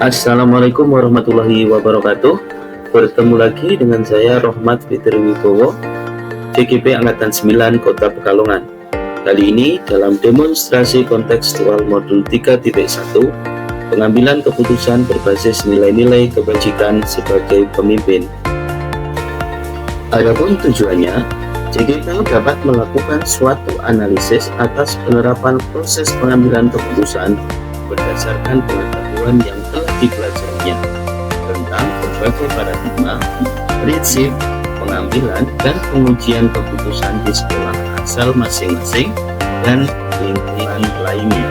Assalamualaikum warahmatullahi wabarakatuh. Bertemu lagi dengan saya Rohmat Fitri Wibowo, CGP Angkatan 9 Kota Pekalongan. Kali ini dalam demonstrasi kontekstual modul 3.1, pengambilan keputusan berbasis nilai-nilai kebajikan sebagai pemimpin. Adapun tujuannya, CGP dapat melakukan suatu analisis atas penerapan proses pengambilan keputusan berdasarkan pengetahuan yang telah dipelajarinya tentang berbagai paradigma, prinsip, pengambilan dan pengujian keputusan di sekolah asal masing-masing dan lingkungan lainnya.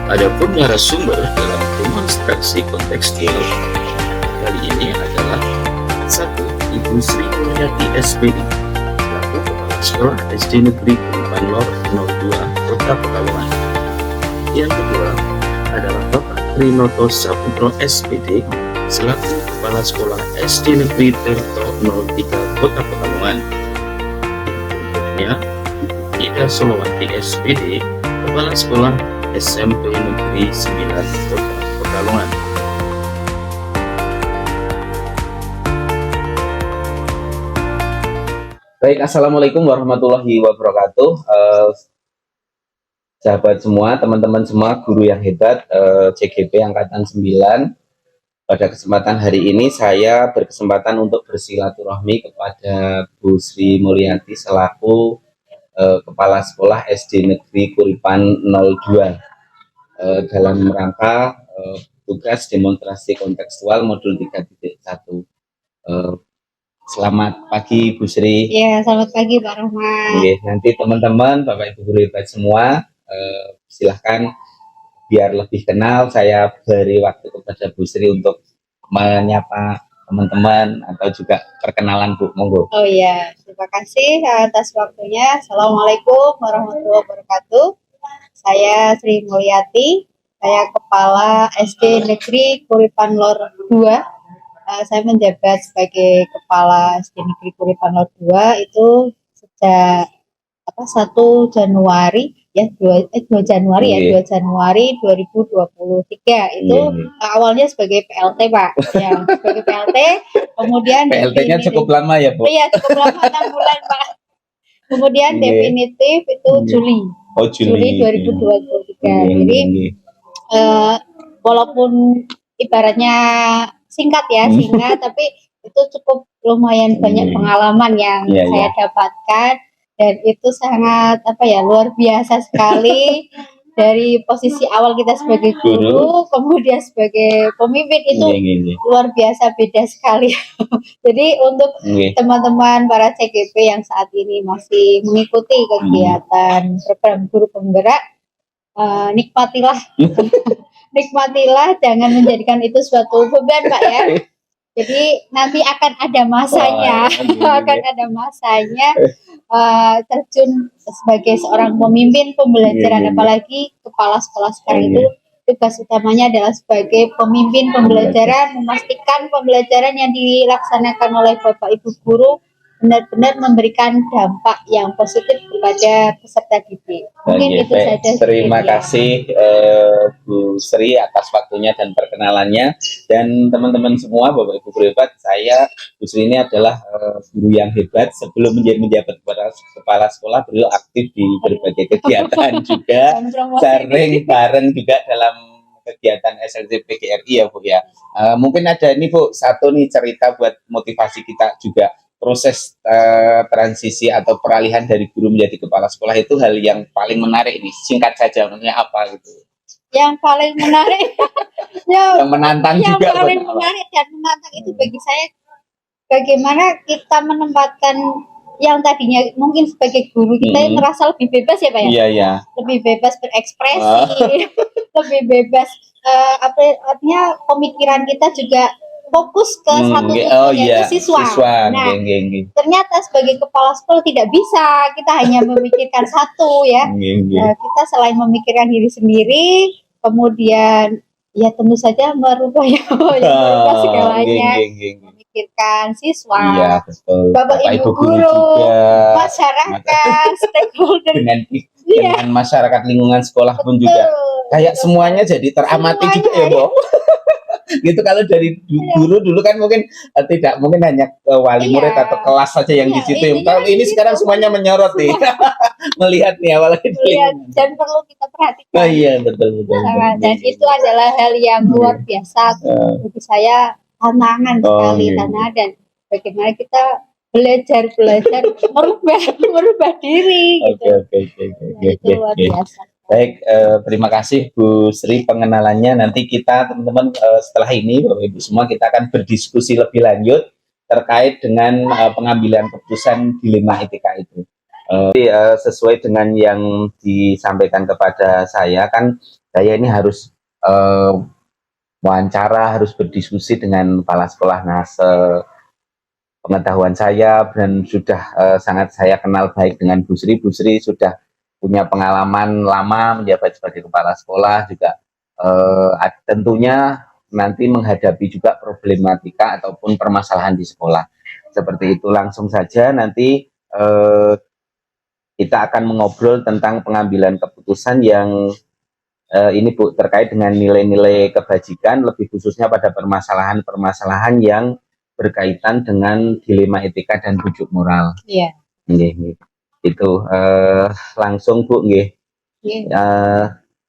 Adapun narasumber dalam demonstrasi kontekstual kali ini adalah 1. Ibu Sri Mulyati SPD selaku Kepala Sekolah SD Negeri Kuripan Lor 02 Kota Pekalongan. Yang kedua adalah Bapak Trinoto Saputro SPD selaku Kepala Sekolah SD Negeri Tirto 03 Kota Pekalongan. Berikutnya Ida Solowati SPD Kepala Sekolah SMP Negeri 9 Kota Pekalongan. Baik, Assalamualaikum warahmatullahi wabarakatuh. Sahabat semua, teman-teman semua, guru yang hebat, CGP Angkatan 9. Pada kesempatan hari ini saya berkesempatan untuk bersilaturahmi kepada Bu Sri Mulyati selaku Kepala Sekolah SD Negeri Kuripan 02 dalam rangka tugas demonstrasi kontekstual modul 3.1. Selamat pagi Bu Sri. Ya, selamat pagi Pak Rohmat. Nanti teman-teman, Bapak Ibu guru hebat semua, silahkan biar lebih kenal, saya beri waktu kepada Bu Sri untuk menyapa teman-teman atau juga perkenalan Bu, monggo. Oh iya, terima kasih atas waktunya. Assalamualaikum warahmatullahi wabarakatuh. Saya Sri Mulyati, saya Kepala SD Negeri Kuripan Lor 2. Saya menjabat sebagai Kepala SD Negeri Kuripan Lor 2 itu sejak 1 Januari ya 2 Januari ya 2 Januari 2023 itu awalnya sebagai PLT Pak ya, sebagai PLT, kemudian PLT-nya cukup lama ya Bu? Iya, cukup lama 6 bulan Pak, kemudian definitif itu Juli 2023. Jadi walaupun ibaratnya singkat tapi itu cukup lumayan banyak pengalaman yang saya dapatkan, dan itu sangat luar biasa sekali. Dari posisi awal kita sebagai guru, kemudian sebagai pemimpin itu luar biasa beda sekali. Jadi untuk teman-teman para CGP yang saat ini masih mengikuti kegiatan program guru penggerak, nikmatilah nikmatilah, jangan menjadikan itu suatu beban Pak ya. Jadi nanti akan ada masanya, terjun sebagai seorang pemimpin pembelajaran, apalagi kepala sekolah sekarang itu tugas utamanya adalah sebagai pemimpin pembelajaran, memastikan pembelajaran yang dilaksanakan oleh Bapak Ibu guru benar-benar memberikan dampak yang positif kepada peserta didik. Mungkin itu saja. Terima kasih Bu Sri atas waktunya dan perkenalannya. Dan teman-teman semua, Bapak Ibu guru hebat, saya Bu Sri ini adalah guru yang hebat. Sebelum menjadi menjabat kepala sekolah, beliau aktif di berbagai kegiatan juga, sering bareng juga dalam kegiatan SLC PGRI ya Bu ya. Mungkin ada ini Bu, satu nih cerita buat motivasi kita juga. Proses transisi atau peralihan dari guru menjadi kepala sekolah itu hal yang paling menarik ini, singkat saja, maksudnya apa gitu? Yang paling menarik yang menantang yang juga paling menarik dan menantang itu bagi saya bagaimana kita menempatkan yang tadinya mungkin sebagai guru kita merasa lebih bebas ya Pak ya? Iya. Lebih bebas berekspresi, lebih bebas artinya pemikiran kita juga fokus ke satu tujuan, yaitu siswa. Nah, ternyata sebagai kepala sekolah tidak bisa, kita hanya memikirkan satu ya. Kita selain memikirkan diri sendiri, kemudian ya tentu saja merubah segalanya, memikirkan siswa, Bapak Ibu guru, masyarakat, stakeholder, Iya. dengan masyarakat lingkungan sekolah pun Betul. juga kayak semuanya jadi teramati juga ya, Bu. Gitu kalau dari guru dulu kan mungkin tidak mungkin hanya wali murid Iya. atau kelas saja yang di Iya, situ. intinya Kalau kan ini di sekarang situ. semuanya menyorot nih. Melihat nih apalagi di Melihat lingkungan. dan perlu kita perhatikan. Oh iya, betul betul. Dan itu adalah hal yang luar biasa bagi saya, tantangan sekali tantangan, dan bagaimana kita belajar merubah diri gitu. Oke. Itu luar biasa. Baik, terima kasih Bu Sri pengenalannya. Nanti kita teman-teman setelah ini Bapak Ibu semua kita akan berdiskusi lebih lanjut terkait dengan pengambilan keputusan dilema etika itu. Sesuai dengan yang disampaikan kepada saya kan, saya ini harus wawancara, harus berdiskusi dengan kepala sekolah. Nah, pengetahuan saya dan sudah sangat saya kenal baik dengan Bu Sri. Bu Sri sudah punya pengalaman lama menjabat sebagai kepala sekolah juga, tentunya nanti menghadapi juga problematika ataupun permasalahan di sekolah. Seperti itu, langsung saja nanti kita akan mengobrol tentang pengambilan keputusan yang ini Bu, terkait dengan nilai-nilai kebajikan, lebih khususnya pada permasalahan-permasalahan yang berkaitan dengan dilema etika dan bujuk moral. Iya. Itu langsung Bu, nggih.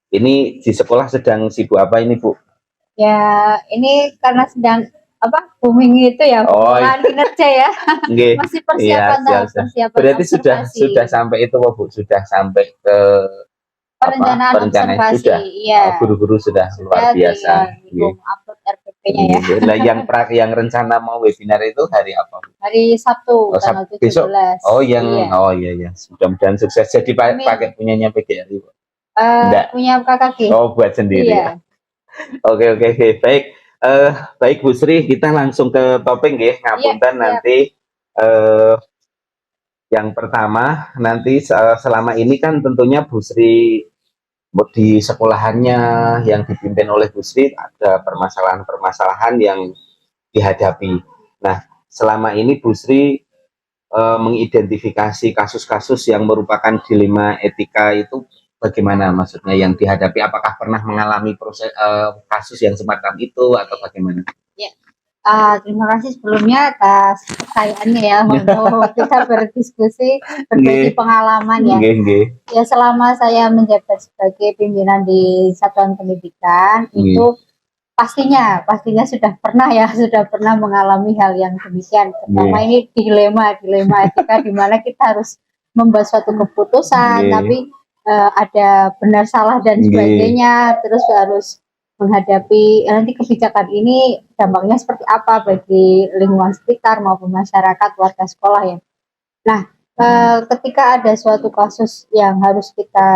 Ini di sekolah sedang sibuk apa ini Bu? Ya, ini karena sedang booming itu ya, kinerja ya. Masih persiapan persiapan. Berarti sudah sampai itu Bu, sudah sampai ke perencanaan observasi. Sudah. Iya. Guru-guru sudah luar biasa. Upload RPP-nya ya. Nah, yang rencana mau webinar itu hari apa? Hari Sabtu, tanggal 17. Besok? Iya. Mudah-mudahan sukses. Jadi pakai punyanya PGRI, Bu? Punya KKG. Oh, buat sendiri. Iya. Oke. Baik. Baik Bu Sri, kita langsung ke topik nggih. Ngapunten nanti yang pertama nanti selama ini kan tentunya Bu Sri di sekolahannya yang dipimpin oleh Bu Sri ada permasalahan-permasalahan yang dihadapi. Nah, selama ini Bu Sri mengidentifikasi kasus-kasus yang merupakan dilema etika itu bagaimana, maksudnya yang dihadapi? Apakah pernah mengalami proses kasus yang semacam itu atau bagaimana? Ya. Terima kasih sebelumnya atas pertanyaannya ya untuk kita berdiskusi, berbagi pengalaman ya. Ya, selama saya menjabat sebagai pimpinan di satuan pendidikan itu pastinya sudah pernah mengalami hal yang demikian. Pertama ini dilema etika di mana kita harus membuat suatu keputusan tapi ada benar salah dan sebagainya, terus harus menghadapi nanti kebijakan ini dampaknya seperti apa bagi lingkungan sekitar maupun masyarakat, warga sekolah ya. Nah, ketika ada suatu kasus yang harus kita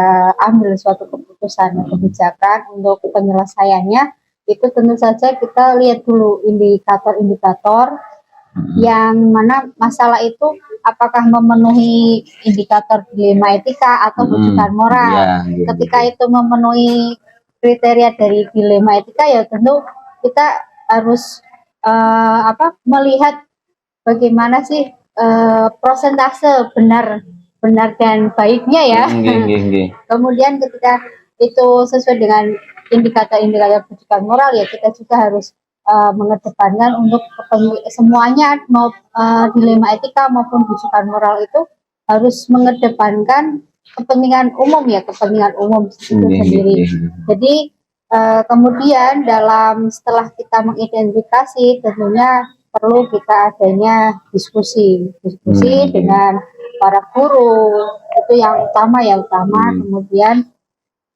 ambil suatu keputusan kebijakan untuk penyelesaiannya, itu tentu saja kita lihat dulu indikator-indikator yang mana masalah itu apakah memenuhi indikator dilema etika atau bujukan moral. Ketika itu memenuhi kriteria dari dilema etika, ya tentu kita harus melihat bagaimana sih prosentase benar dan baiknya ya. Kemudian ketika itu sesuai dengan indikator-indikator bujukan moral, ya kita juga harus mengedepankan untuk semuanya mau dilema etika maupun bujukan moral itu harus mengedepankan kepentingan umum itu sendiri. Jadi kemudian setelah kita mengidentifikasi, tentunya perlu kita adanya diskusi dengan para guru, itu yang utama. Kemudian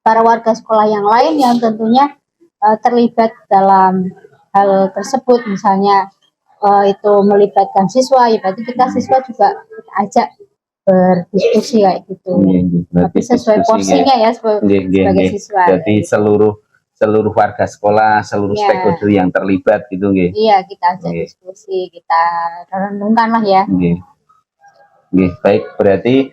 para warga sekolah yang lain yang tentunya terlibat dalam hal tersebut, misalnya itu melibatkan siswa, ya berarti kita siswa juga kita ajak berdiskusi kayak gitu. Tapi sesuai porsinya ya sebagai siswa. Jadi seluruh warga sekolah, seluruh stakeholder yang terlibat gitu nggih. Iya, kita ajak diskusi, kita renungkan lah ya. Baik, berarti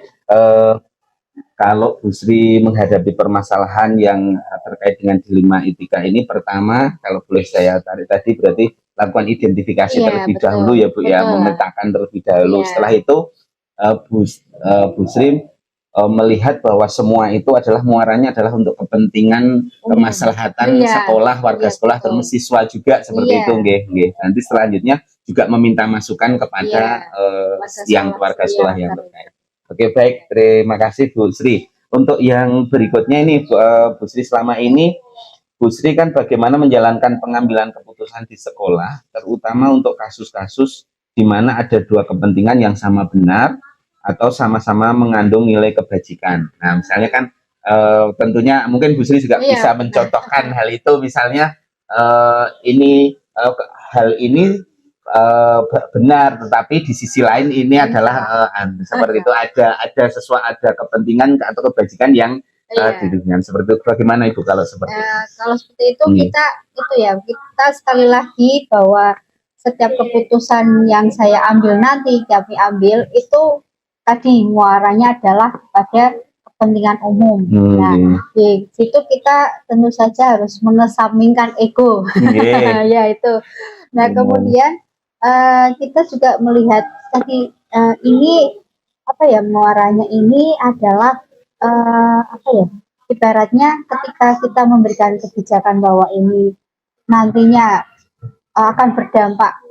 kalau Bu Sri menghadapi permasalahan yang terkait dengan dilema etika ini, pertama kalau boleh saya tarik tadi berarti lakukan identifikasi terlebih dahulu ya Bu, ya, memetakan terlebih dahulu. Setelah itu Bu Sri melihat bahwa semua itu adalah muaranya adalah untuk kepentingan kemaslahatan sekolah, warga sekolah, termasuk siswa juga seperti itu, nggih. Nanti selanjutnya juga meminta masukan kepada yang warga sekolah yang terkait. Oke, baik, terima kasih Bu Sri. Untuk yang berikutnya ini Bu Sri, selama ini Bu Sri kan bagaimana menjalankan pengambilan keputusan di sekolah, terutama untuk kasus-kasus di mana ada dua kepentingan yang sama benar atau sama-sama mengandung nilai kebajikan. Nah, misalnya kan tentunya mungkin Bu Sri juga bisa mencontohkan hal itu. Misalnya hal ini benar, tetapi di sisi lain ini adalah seperti itu, ada kepentingan atau kebajikan yang didukung. Seperti itu. Bagaimana Ibu kalau seperti itu? Kalau seperti itu kita sekali lagi bahwa setiap keputusan yang saya ambil nanti kami ambil itu tadi muaranya adalah pada kepentingan umum. Nah, di situ kita tentu saja harus mengesampingkan ego. Ya itu. Nah, kemudian kita juga melihat tadi ini muaranya ini adalah ibaratnya ketika kita memberikan kebijakan bahwa ini nantinya akan berdampak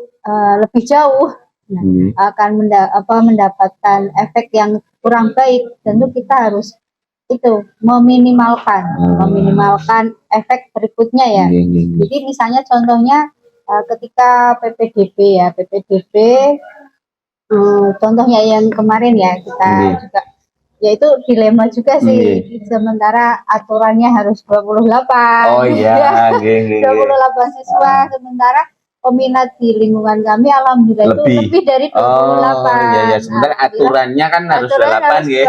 lebih jauh, akan mendapatkan efek yang kurang baik, tentu kita harus meminimalkan efek berikutnya ya. Jadi misalnya contohnya ketika PPDB contohnya yang kemarin ya kita juga ya itu dilema juga sih. Sementara aturannya harus 28 28 siswa, sementara peminat di lingkungan kami alhamdulillah itu lebih dari 28. Sebenarnya aturannya kan harus 28 ya.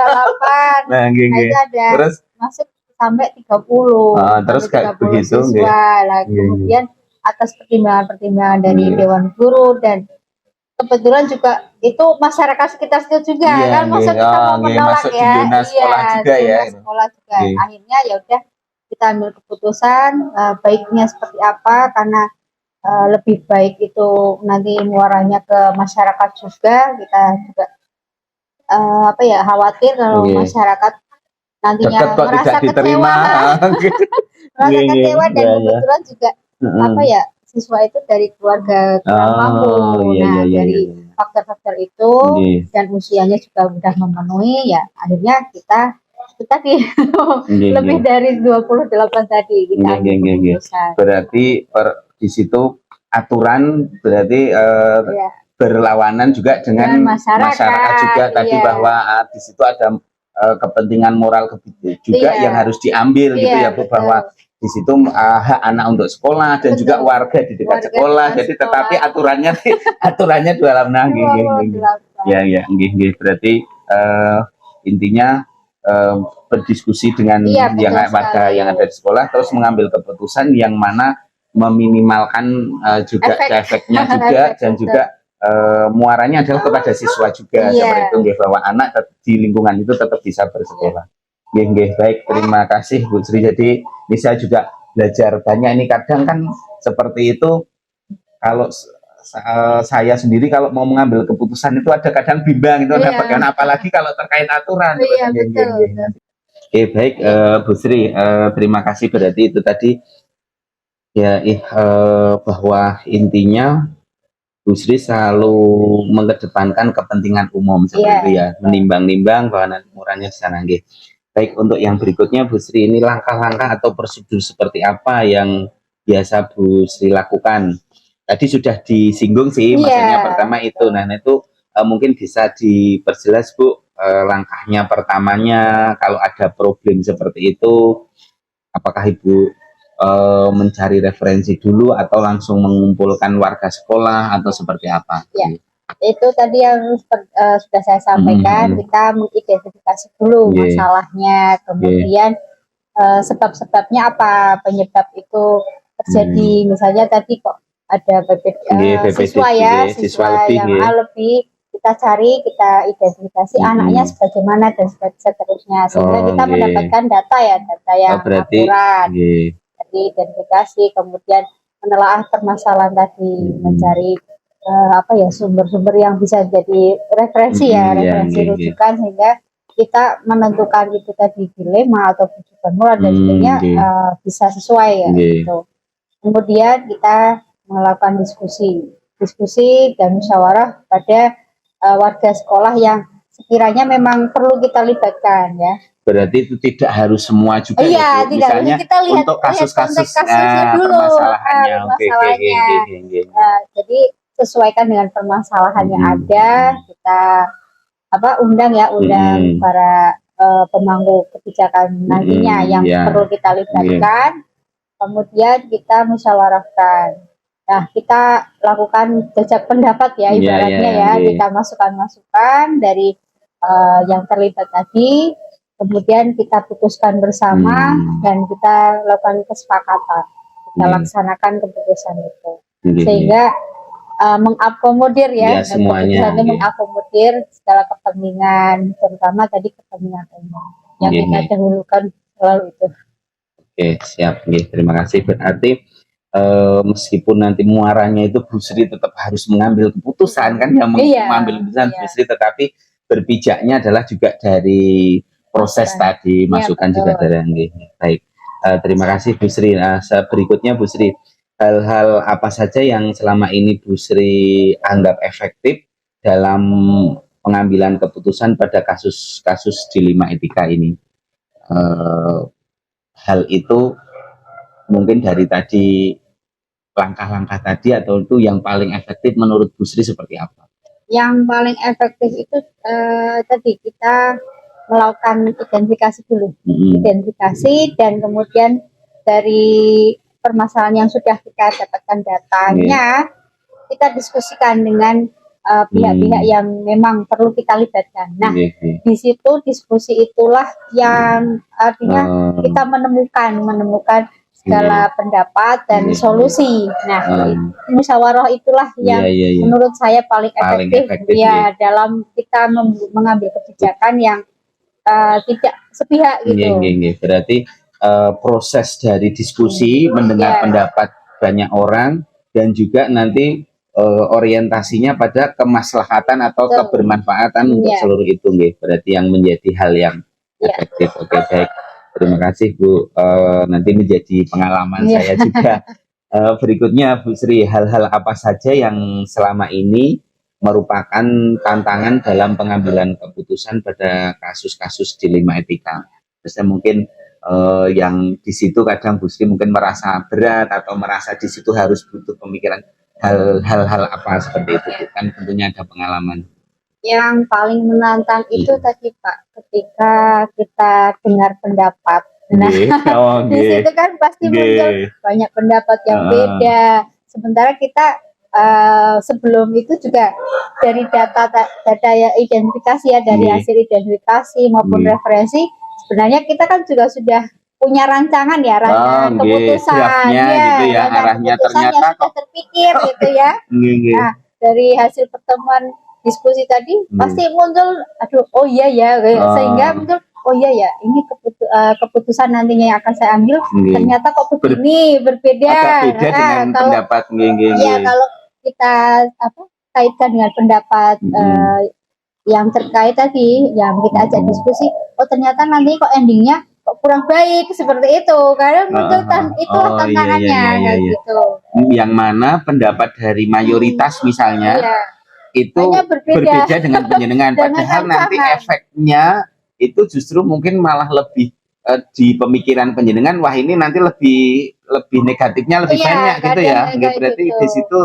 Nah, itu ada terus masuk sampai 30. Terus kayak begitu siswa. Kemudian atas pertimbangan dari Dewan Guru dan kebetulan juga itu masyarakat sekitar situ juga kan, masa kita mau menolak ya, sekolah juga. Akhirnya ya udah kita ambil keputusan baiknya seperti apa, karena lebih baik itu nanti muaranya ke masyarakat juga. Kita juga khawatir kalau masyarakat nantinya merasa kecewa, dan kebetulan juga siswa itu dari keluarga kurang mampu. Dari faktor-faktor itu dan usianya juga sudah memenuhi, ya akhirnya kita tadi lebih dari 28 tadi kita ambil keputusan. Berarti di situ aturan berarti berlawanan juga dengan masyarakat juga tadi, bahwa di situ ada kepentingan moral juga yang harus diambil gitu ya Bu, bahwa di situ hak anak untuk sekolah dan juga warga di dekat sekolah. Jadi tetapi aturannya 26. Berarti intinya berdiskusi dengan warga yang ada di sekolah, terus mengambil keputusan yang mana meminimalkan juga efeknya juga dan juga muaranya adalah kepada siswa juga, seperti itu, bahwa anak di lingkungan itu tetap bisa bersekolah. Baik, terima kasih Bu Sri. Jadi ini saya juga belajar banyak. Ini kadang kan seperti itu, kalau saya sendiri kalau mau mengambil keputusan itu ada kadang bimbang itu, ada bagaimana, apalagi kalau terkait aturan. Baik, Bu Sri, terima kasih. Berarti itu tadi ya bahwa intinya Bu Sri selalu mengedepankan kepentingan umum seperti itu ya, menimbang-nimbang bahwa nanti murahnya sana. Baik, untuk yang berikutnya Bu Sri, ini langkah-langkah atau prosedur seperti apa yang biasa Bu Sri lakukan? Tadi sudah disinggung sih, maksudnya pertama itu. Nah itu mungkin bisa diperjelas Bu, langkahnya pertamanya kalau ada problem seperti itu, apakah Ibu mencari referensi dulu atau langsung mengumpulkan warga sekolah atau seperti apa? Itu tadi yang sudah saya sampaikan. Kita mengidentifikasi dulu masalahnya, kemudian sebab-sebabnya apa, penyebab itu terjadi. Misalnya tadi kok ada siswa yang lebih, kita cari, kita identifikasi anaknya sebagaimana dan seterusnya, sehingga kita mendapatkan data yang akurat. Jadi identifikasi, kemudian menelaah permasalahan tadi, mencari sumber-sumber yang bisa jadi referensi referensi rujukan, sehingga kita menentukan itu tadi dilema atau bujukan moral dan sebagainya bisa sesuai ya gitu. Kemudian kita melakukan diskusi dan musyawarah pada warga sekolah yang sekiranya memang perlu kita libatkan ya. Berarti itu tidak harus semua juga ya, Bu. Misalnya kita lihat, untuk kasus-kasus dulu permasalahannya. Jadi sesuaikan dengan permasalahan yang ada, kita undang para pemangku kebijakan nantinya yang perlu kita libatkan. Kemudian kita musyawarahkan. Nah, kita lakukan jajak pendapat ya ibaratnya kita masukan-masukan dari yang terlibat tadi. Kemudian kita putuskan bersama dan kita lakukan kesepakatan. Kita laksanakan keputusan itu. Sehingga mengakomodir semuanya. Mengakomodir segala kepentingan, terutama tadi kepentingan umum yang kita dahulukan selalu itu. Oke, siap. Terima kasih. Berarti meskipun nanti muaranya itu Bu Sri tetap harus mengambil keputusan kan, yang mengambil keputusan Bu Sri, tetapi berpijaknya adalah juga dari proses tadi, masukan juga dari baik. Terima kasih Bu Sri. Berikutnya Bu Sri, hal-hal apa saja yang selama ini Bu Sri anggap efektif dalam pengambilan keputusan pada kasus-kasus dilema etika ini? Hal itu mungkin dari tadi langkah-langkah tadi, atau itu yang paling efektif menurut Bu Sri seperti apa? Yang paling efektif itu tadi kita melakukan identifikasi dulu, identifikasi, dan kemudian dari permasalahan yang sudah kita dapatkan datanya, kita diskusikan dengan pihak-pihak yang memang perlu kita libatkan. Nah, di situ diskusi itulah yang artinya kita menemukan segala pendapat dan solusi. Nah, musyawarah itulah yang menurut saya paling efektif dalam kita mengambil kebijakan yang tidak sepihak gitu. Berarti proses dari diskusi, mendengar pendapat banyak orang, dan juga nanti orientasinya pada kemaslahatan atau kebermanfaatan untuk seluruh itu, berarti yang menjadi hal yang efektif. Oke, baik. Terima kasih Bu. Nanti menjadi pengalaman saya juga. Berikutnya Bu Sri, hal-hal apa saja yang selama ini merupakan tantangan dalam pengambilan keputusan pada kasus-kasus dilema etika? Terusnya mungkin yang di situ kadang Bu Sri mungkin merasa berat atau merasa di situ harus butuh pemikiran, hal-hal apa seperti itu, kan tentunya ada pengalaman. Yang paling menantang itu tadi Pak, ketika kita dengar pendapat. Nah, di situ kan pasti muncul banyak pendapat yang beda. Sementara kita sebelum itu juga dari data identifikasi dari hasil identifikasi maupun referensi, sebenarnya kita kan juga sudah punya rancangan keputusan arahnya ternyata yang sudah terpikir gitu ya. Nah, dari hasil pertemuan diskusi tadi pasti muncul sehingga muncul ini keputusan nantinya yang akan saya ambil ternyata kok begini, berbeda dengan pendapat kalau kita kaitkan dengan pendapat yang terkait tadi yang kita ajak diskusi, ternyata nanti kok endingnya kok kurang baik seperti itu, karena muncul itulah tantangannya gitu. Yang mana pendapat dari mayoritas misalnya itu berbeda dengan penjenengan, padahal nanti efeknya itu justru mungkin malah lebih di pemikiran penjenengan, wah ini nanti lebih negatifnya lebih banyak gitu ya. Berarti di situ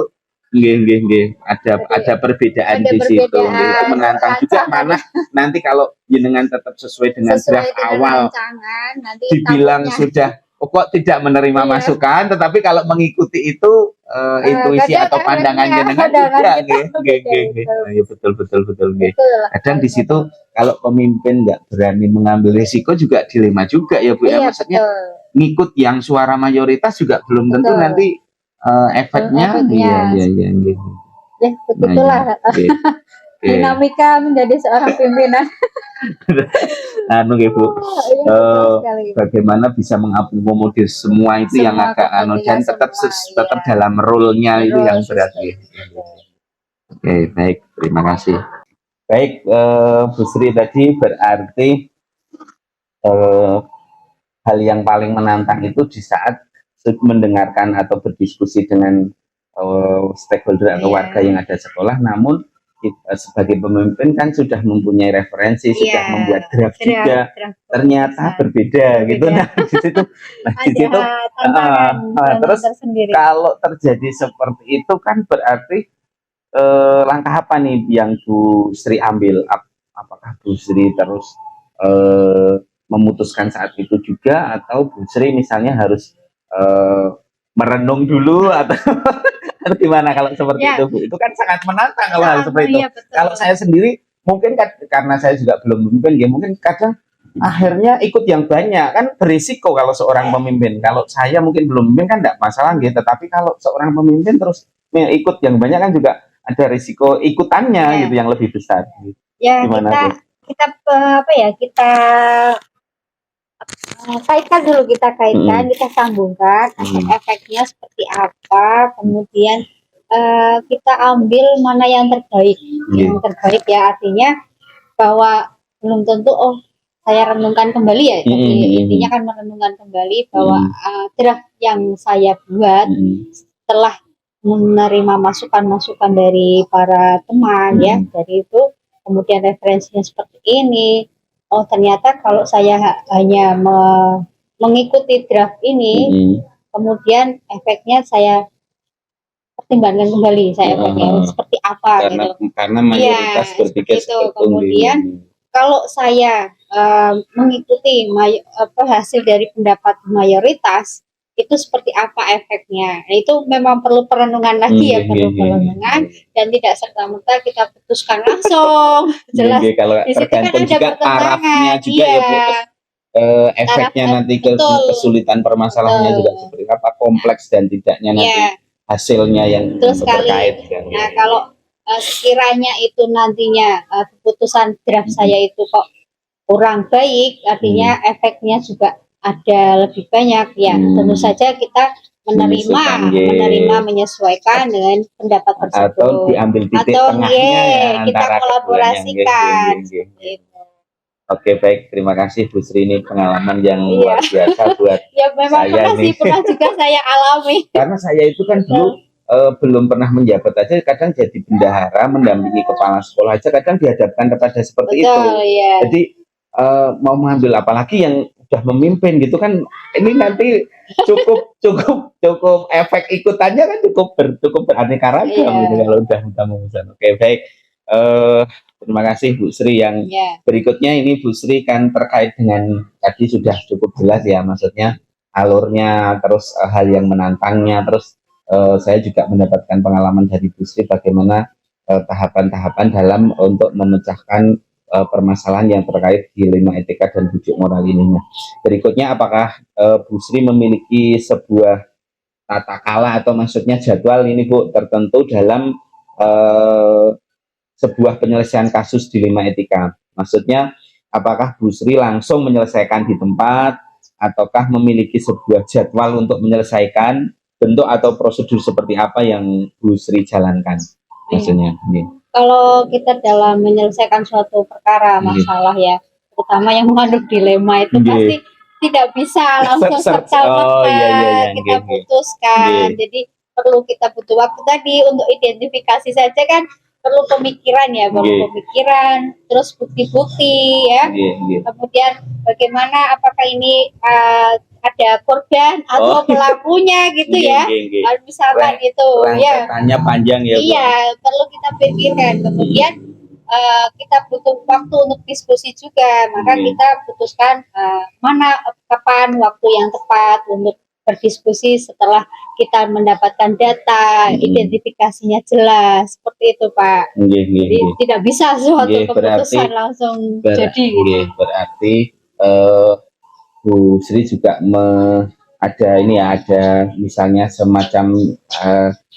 ada perbedaan di situ. Itu menantang juga, mana nanti kalau jenengan tetap sesuai dengan draft awal dibilang sudah kok tidak menerima masukan, tetapi kalau mengikuti itu intuisi atau pandangan jenengan betul. Kadang di situ kalau pemimpin nggak berani mengambil risiko juga dilema juga ya Bu ya, maksudnya ngikut yang suara mayoritas juga belum tentu nanti efeknya. Ya begitulah dinamika menjadi seorang pimpinan. Bu, bagaimana bisa mengakomodir semua itu yang agak dan tetap dalam role-nya itu yang berarti. Oke, baik, terima kasih. Baik, Bu Sri, tadi berarti hal yang paling menantang itu di saat mendengarkan atau berdiskusi dengan stakeholder atau warga yang ada sekolah, namun kita sebagai pemimpin kan sudah mempunyai referensi, sudah membuat draft juga, ternyata berbeda gitu. Nah di situ, terus tersendiri. Kalau terjadi seperti itu kan berarti langkah apa nih yang Bu Sri ambil? Apakah Bu Sri terus memutuskan saat itu juga, atau Bu Sri misalnya harus merenung dulu atau gimana kalau seperti itu, Bu? Itu kan sangat menantang kalau hal seperti itu. Kalau saya sendiri mungkin karena saya juga belum memimpin, ya mungkin kadang akhirnya ikut yang banyak kan berisiko kalau seorang pemimpin. Kalau saya mungkin belum memimpin kan tidak masalah gitu, tetapi kalau seorang pemimpin terus ikut yang banyak kan juga ada risiko ikutannya gitu yang lebih besar. Ya, gimana, kita kaitkan dulu, kita sambungkan efeknya seperti apa, kemudian kita ambil mana yang terbaik. Yang terbaik ya artinya bahwa belum tentu saya renungkan kembali ya, jadi intinya kan merenungkan kembali bahwa draft yang saya buat setelah menerima masukan-masukan dari para teman ya, dari itu kemudian referensinya seperti ini. Oh ternyata kalau saya hanya mengikuti draft ini, kemudian efeknya saya pertimbangkan kembali, saya efeknya seperti apa karena mayoritas berpikir itu. Kemudian kalau saya mengikuti hasil dari pendapat mayoritas, itu seperti apa efeknya. Nah, itu memang perlu perenungan lagi ya, perlu perenungan, dan tidak serta-merta kita putuskan langsung. Jelas kalau di situ kan ada juga tarafnya juga ya Bu, efeknya nanti kesulitan permasalahannya juga seperti apa, kompleks dan tidaknya nanti hasilnya yang terkait. Nah kalau sekiranya itu nantinya keputusan draft saya itu kok kurang baik, artinya efeknya juga ada lebih banyak ya, tentu saja kita menerima menyesuaikan dengan pendapat tersebut, atau diambil titik tengahnya ya, kita kolaborasikan. Oke, baik, terima kasih Bu Sri, ini pengalaman yang luar biasa buat ya, memang saya pernah juga saya alami. Karena saya itu kan dulu belum pernah menjabat aja, kadang jadi bendahara, mendampingi kepala sekolah aja, kadang dihadapkan kepada seperti itu. Jadi mau mengambil apalagi yang sudah memimpin gitu kan, ini nanti cukup efek ikutannya kan cukup beraneka ragam gitu kalau udah memutuskan. Oke, baik. Terima kasih Bu Sri. Yang berikutnya ini Bu Sri kan terkait dengan tadi sudah cukup jelas ya, maksudnya alurnya, terus hal yang menantangnya, terus saya juga mendapatkan pengalaman dari Bu Sri bagaimana tahapan-tahapan dalam untuk memecahkan permasalahan yang terkait dilema etika dan bujuk moral ini. Berikutnya, apakah Bu Sri memiliki sebuah tata kala atau maksudnya jadwal ini Bu tertentu dalam sebuah penyelesaian kasus dilema etika? Maksudnya apakah Bu Sri langsung menyelesaikan di tempat, ataukah memiliki sebuah jadwal untuk menyelesaikan, bentuk atau prosedur seperti apa yang Bu Sri jalankan? Maksudnya kalau kita dalam menyelesaikan suatu perkara masalah ya, terutama yang mengandung dilema itu pasti tidak bisa langsung serta-merta kita putuskan. Jadi perlu kita butuh waktu tadi untuk identifikasi saja kan, perlu pemikiran ya, pemikiran, terus bukti-bukti ya. Kemudian bagaimana, apakah ini ada korban atau pelakunya gitu ya. Kalau misalkan itu ya panjang ya. Iya, perlu kita pikirkan. Kemudian kita butuh waktu untuk diskusi juga. Maka kita putuskan kapan waktu yang tepat untuk berdiskusi setelah kita mendapatkan data, identifikasinya jelas, seperti itu Pak. Jadi tidak bisa suatu keputusan langsung jadi. Berarti Bu Sri juga ada misalnya semacam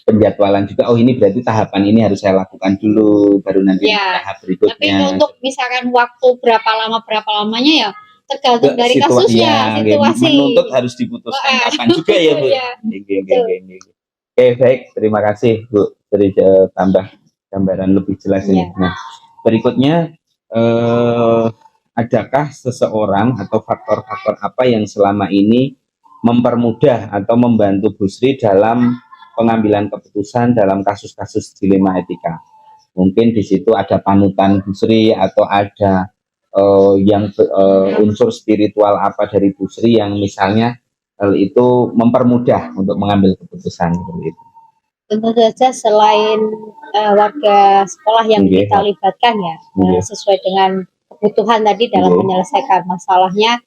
penjadwalan juga. Oh ini berarti tahapan ini harus saya lakukan dulu, baru nanti tahap berikutnya. Tapi untuk misalkan waktu berapa lamanya ya tergantung dari kasusnya, situasi. Menuntut harus diputuskan kapan juga ya Bu. Oke, baik, terima kasih Bu, dari tambah gambaran lebih jelas ini. Nah, Berikutnya, adakah seseorang atau faktor-faktor apa yang selama ini mempermudah atau membantu Bu Sri dalam pengambilan keputusan dalam kasus-kasus dilema etika? Mungkin di situ ada panutan Bu Sri atau ada unsur spiritual apa dari Bu Sri yang misalnya hal itu mempermudah untuk mengambil keputusan seperti itu. Tentu saja selain warga sekolah yang kita libatkan ya, sesuai dengan kebutuhan tadi dalam menyelesaikan masalahnya,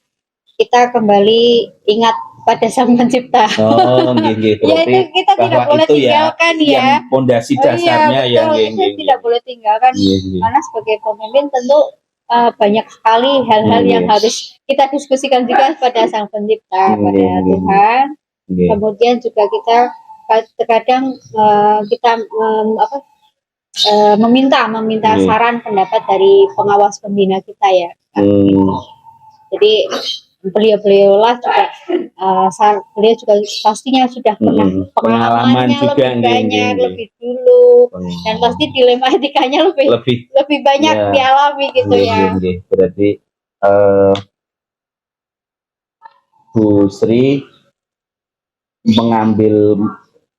kita kembali ingat pada Sang Pencipta. Oh, gitu. Ya itu kita tidak boleh tinggalkan ya. Pondasi dasarnya ya. Tidak boleh tinggalkan. Karena sebagai pemimpin tentu banyak sekali hal-hal yang harus kita diskusikan juga pada Sang Pencipta, pada Tuhan. Kemudian juga kita terkadang kita meminta saran pendapat dari pengawas pembina kita ya. Jadi beliau-beliaulah juga beliau juga pastinya sudah pernah pengalamannya juga lebih banyak lebih dulu dan pasti dilema etikanya lebih banyak dialami gitu ya. Berarti Bu Sri mengambil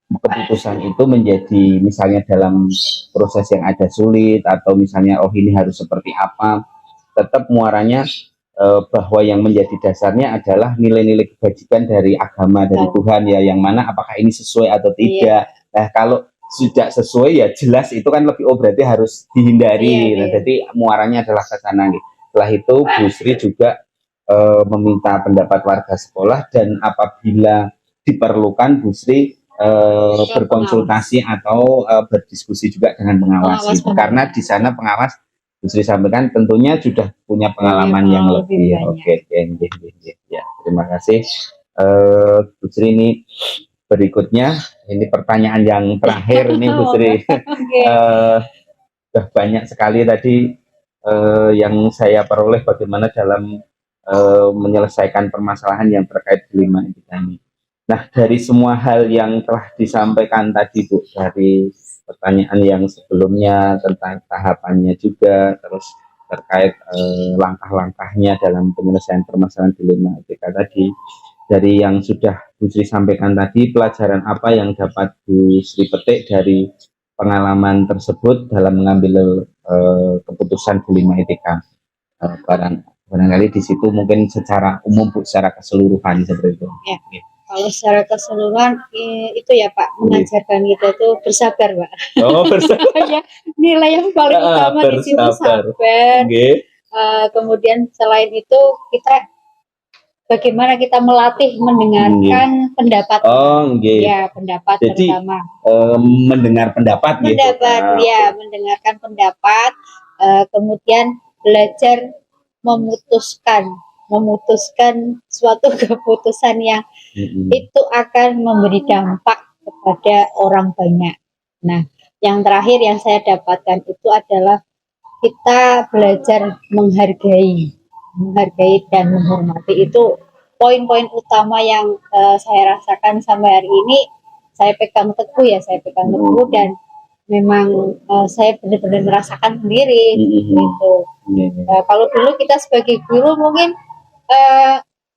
keputusan itu menjadi misalnya dalam proses yang ada sulit atau misalnya ini harus seperti apa, tetap muaranya bahwa yang menjadi dasarnya adalah nilai-nilai kebajikan dari agama dari Tuhan ya, yang mana apakah ini sesuai atau tidak. Nah kalau tidak sesuai ya jelas itu kan lebih berarti harus dihindari. Nah, jadi muaranya adalah ke sana nih. Setelah itu Bu Sri juga meminta pendapat warga sekolah dan apabila diperlukan Bu Sri berkonsultasi atau berdiskusi juga dengan pengawas itu. Karena di sana pengawas Bu Sri sampaikan tentunya sudah punya pengalaman yang lebih. Oke. Ya, terima kasih Bu Sri. Ini berikutnya ini pertanyaan yang terakhir nih Bu Sri. Sudah banyak sekali tadi yang saya peroleh bagaimana dalam menyelesaikan permasalahan yang terkait dilema etika ini. Nah, dari semua hal yang telah disampaikan tadi Bu, dari pertanyaan yang sebelumnya tentang tahapannya juga, terus terkait langkah-langkahnya dalam penyelesaian permasalahan dilema etika tadi, dari yang sudah Bu Sri sampaikan tadi, pelajaran apa yang dapat Bu Sri petik dari pengalaman tersebut dalam mengambil keputusan dilema etika? Barangkali di situ mungkin secara umum Bu, secara keseluruhan seperti itu. Ya. Kalau secara keseluruhan itu ya Pak, mengajarkan kita tuh bersabar Pak. Oh, bersabar. Ya, nilai yang paling utama di situ sabar. Kemudian selain itu kita bagaimana kita melatih mendengarkan pendapat. Ya, pendapat. Jadi, terutama mendengar pendapat gitu. Ya, mendengarkan pendapat, kemudian belajar memutuskan suatu keputusan yang itu akan memberi dampak kepada orang banyak. Nah, yang terakhir yang saya dapatkan itu adalah kita belajar menghargai dan menghormati. Itu poin-poin utama yang saya rasakan sampai hari ini. Saya pegang teguh dan memang saya benar-benar merasakan sendiri gitu. Kalau dulu kita sebagai guru mungkin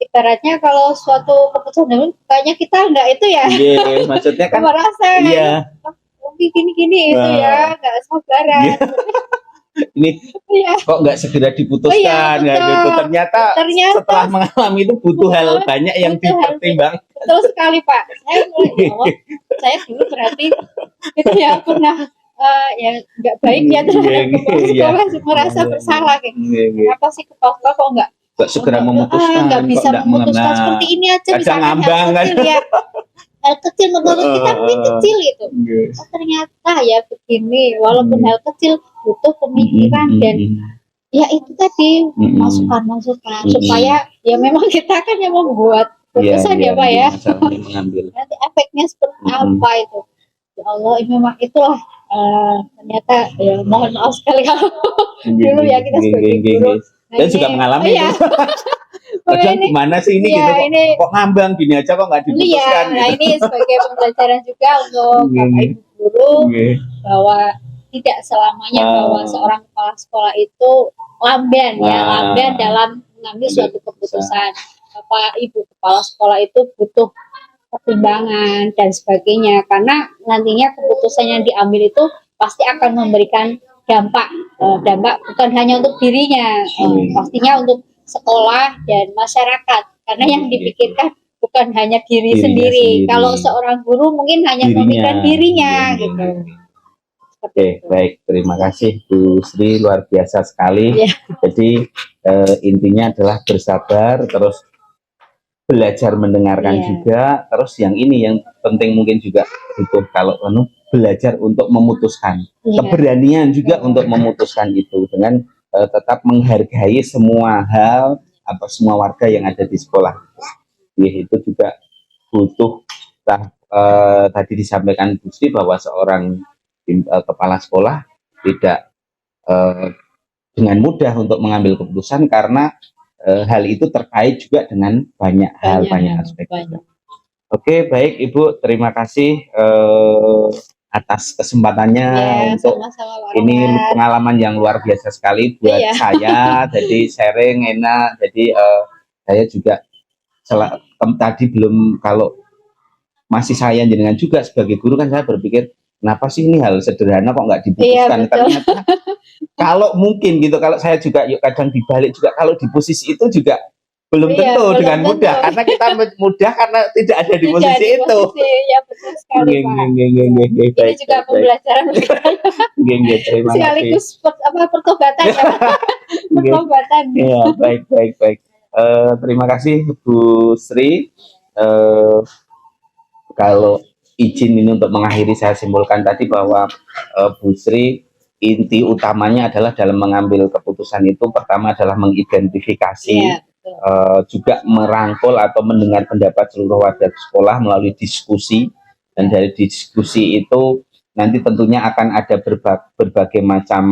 ibaratnya kalau suatu keputusan kayaknya kita enggak itu ya. Maksudnya kan merasa gini itu ya, enggak sabaran. Ini kok nggak segera diputuskan gitu. Ternyata setelah mengalami itu butuh hal banyak yang dipertimbangkan. Betul sekali Pak. Saya dulu berarti itu ya pernah ya nggak baik ya terhadap merasa bersalah kayak kenapa sih kepala kok nggak segera memutuskan, nggak bisa memutuskan seperti ini aja, misalkan hal kecil menurut kita mungkin kecil itu. Ternyata ya begini, walaupun hal kecil butuh pemikiran dan ya itu tadi masukan supaya ya memang kita kan yang membuat keputusan ya Pak ya. Nanti efeknya seperti apa itu? Ya Allah, memang itulah ternyata ya mohon maaf sekali kalau dulu ya kita sebagai guru dan juga mengalami itu. Gimana sih ini gitu kok ngambang gini aja kok nggak diputuskan Nah ini sebagai pembelajaran juga untuk Bapak Ibu guru bahwa tidak selamanya bahwa seorang kepala sekolah itu lamban dalam mengambil suatu keputusan. Bapak Ibu kepala sekolah itu butuh pertimbangan dan sebagainya, karena nantinya keputusan yang diambil itu pasti akan memberikan dampak bukan hanya untuk dirinya, pastinya untuk sekolah dan masyarakat, karena yang dipikirkan bukan hanya diri sendiri. Kalau seorang guru mungkin hanya memikirkan dirinya gitu. Oke, baik, terima kasih Bu Sri, luar biasa sekali. Jadi intinya adalah bersabar, terus belajar mendengarkan juga, terus yang ini yang penting mungkin juga butuh kalau belajar untuk memutuskan, keberanian juga untuk memutuskan itu dengan tetap menghargai semua hal apa semua warga yang ada di sekolah. Itu juga butuh tadi disampaikan Bu Sri bahwa seorang kepala sekolah tidak dengan mudah untuk mengambil keputusan karena hal itu terkait juga dengan banyak aspek. Oke, baik Ibu, terima kasih atas kesempatannya untuk sama-sama, ini pengalaman yang luar biasa sekali buat saya. Jadi sharing enak. Jadi saya juga tadi belum, kalau masih saya jenengan juga sebagai guru kan saya berpikir kenapa sih ini hal sederhana kok nggak diputuskan. Ternyata kalau mungkin gitu, kalau saya juga kadang dibalik juga, kalau di posisi itu juga belum tentu dengan mudah, karena kita mudah karena tidak ada di posisi itu. Ya, betul sekali, Pak. Ini juga pembelajaran sekaligus pertobatan ya. Pertobatan. Ya, baik. Terima kasih Bu Sri. Kalau izin ini untuk mengakhiri, saya simpulkan tadi bahwa Bu Sri inti utamanya adalah dalam mengambil keputusan itu pertama adalah mengidentifikasi, juga merangkul atau mendengar pendapat seluruh warga sekolah melalui diskusi, dan dari diskusi itu nanti tentunya akan ada berbagai macam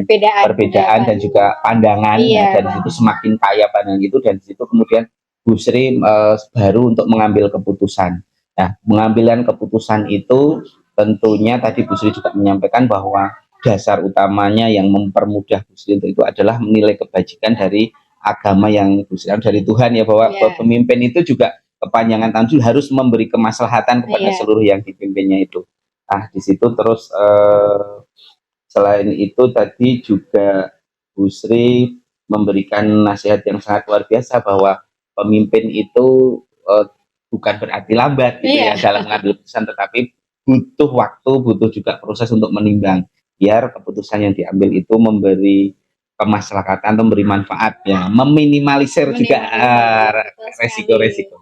perbedaan dan juga pandangan, dan itu semakin kaya pandangan itu, dan di situ kemudian Bu Sri baru untuk mengambil keputusan. Nah, pengambilan keputusan itu tentunya tadi Bu Sri juga menyampaikan bahwa dasar utamanya yang mempermudah Bu Sri itu adalah menilai kebajikan dari agama yang Bu Sri, dari Tuhan ya, bahwa pemimpin itu juga kepanjangan tangan harus memberi kemaslahatan kepada seluruh yang dipimpinnya itu. Nah, di situ terus selain itu tadi juga Bu Sri memberikan nasihat yang sangat luar biasa bahwa pemimpin itu bukan berarti lambat gitu ya dalam mengambil keputusan, tetapi butuh waktu, butuh juga proses untuk menimbang biar keputusan yang diambil itu memberi kemaslahatan atau memberi manfaat, ya, meminimalisir juga resiko-resiko.